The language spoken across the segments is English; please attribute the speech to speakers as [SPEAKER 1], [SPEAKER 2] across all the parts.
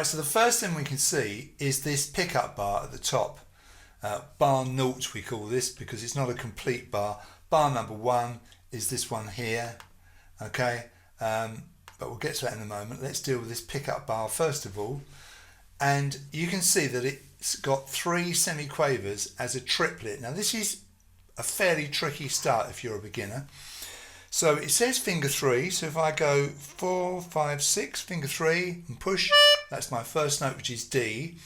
[SPEAKER 1] Right, so the first thing we can see is this pickup bar at the top. Bar 0 we call this because it's not a complete bar. Bar number 1 is this one here, okay, but we'll get to that in a moment. Let's deal with this pickup bar first of all, and you can see that it's got 3 semiquavers as a triplet. Now this is a fairly tricky start if you're a beginner. So it says finger 3, so if I go 4, 5, 6, finger 3 and push, that's my first note, which is D.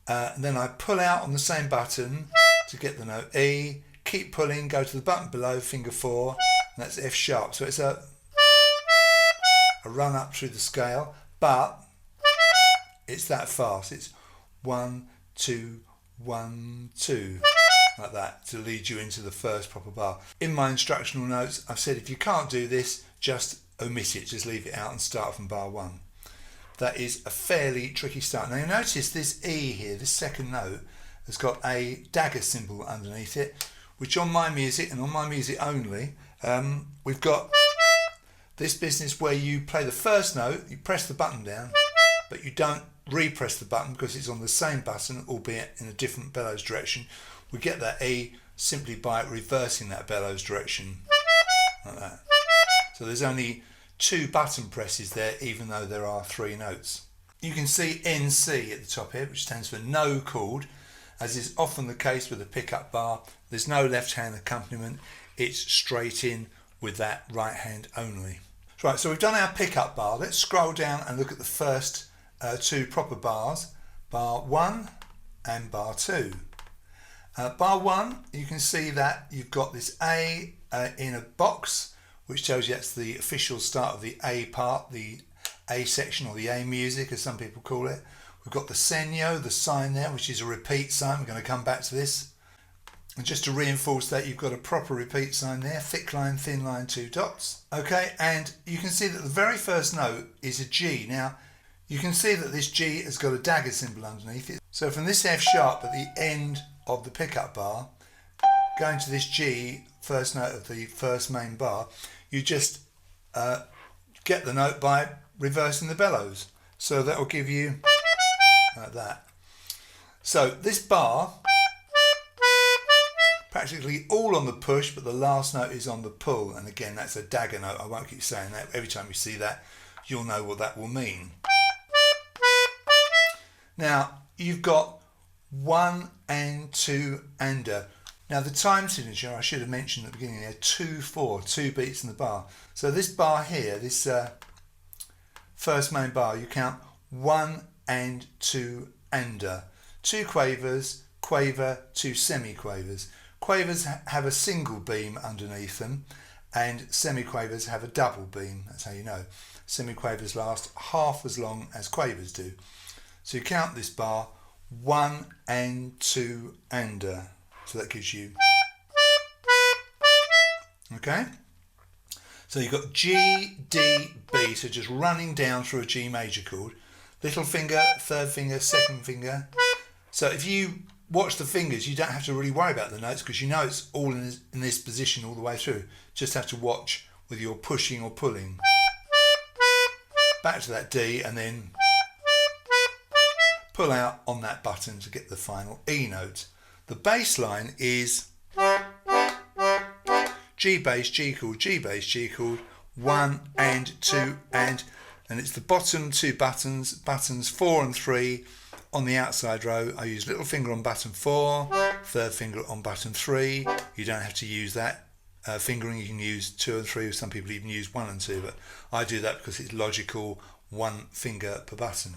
[SPEAKER 1] And then I pull out on the same button to get the note E, keep pulling, go to the button below, finger 4, and that's F sharp. So it's a run up through the scale, but it's that fast. It's 1, 2, 1, 2. Like that, to lead you into the first proper bar. In my instructional notes I've said if you can't do this, just omit it, just leave it out and start from bar 1. That is a fairly tricky start. Now you notice this E here, this second note, has got a dagger symbol underneath it, which on my music and on my music only, we've got this business where you play the first note, you press the button down, but you don't repress the button because it's on the same button, albeit in a different bellows direction. We get that E simply by reversing that bellows direction, like that. So there's only 2 button presses there, even though there are 3 notes. You can see NC at the top here, which stands for no chord. As is often the case with a pickup bar, there's no left hand accompaniment, it's straight in with that right hand only. Right, so we've done our pickup bar. Let's scroll down and look at the first 2 proper bars, bar 1 and bar 2. Bar 1, you can see that you've got this A in a box, which tells you that's the official start of the A part, the A section, or the A music as some people call it. We've got the segno, the sign there, which is a repeat sign. We're going to come back to this. And just to reinforce that, you've got a proper repeat sign there, thick line, thin line, 2 dots. Okay, and you can see that the very first note is a G. Now, you can see that this G has got a dagger symbol underneath it. So from this F sharp at the end of the pickup bar, going to this G, first note of the first main bar, you just get the note by reversing the bellows. So that will give you like that. So this bar, practically all on the push, but the last note is on the pull, and again that's a dagger note. I won't keep saying that. Every time you see that, you'll know what that will mean. Now you've got 1 and 2 and a. Now the time signature, I should have mentioned at the beginning there, 2/4, 2 beats in the bar. So this bar here, this first main bar, you count 1 and 2 and a. 2 quavers, quaver, 2 semiquavers. Quavers have a single beam underneath them, and semiquavers have a double beam. That's how you know. Semiquavers last half as long as quavers do. So you count this bar 1 and 2 and a. So that gives you, okay? So you've got G, D, B, so just running down through a G major chord. Little finger, third finger, second finger. So if you watch the fingers, you don't have to really worry about the notes because you know it's all in this position all the way through. Just have to watch with your pushing or pulling. Back to that D and then pull out on that button to get the final E note. The bass line is G bass, G chord, G bass, G chord, 1 and 2 and it's the bottom 2 buttons, buttons 4 and 3 on the outside row. I use little finger on button 4, third finger on button 3. You don't have to use that fingering, you can use 2 and 3, or some people even use 1 and 2, but I do that because it's logical, 1 finger per button.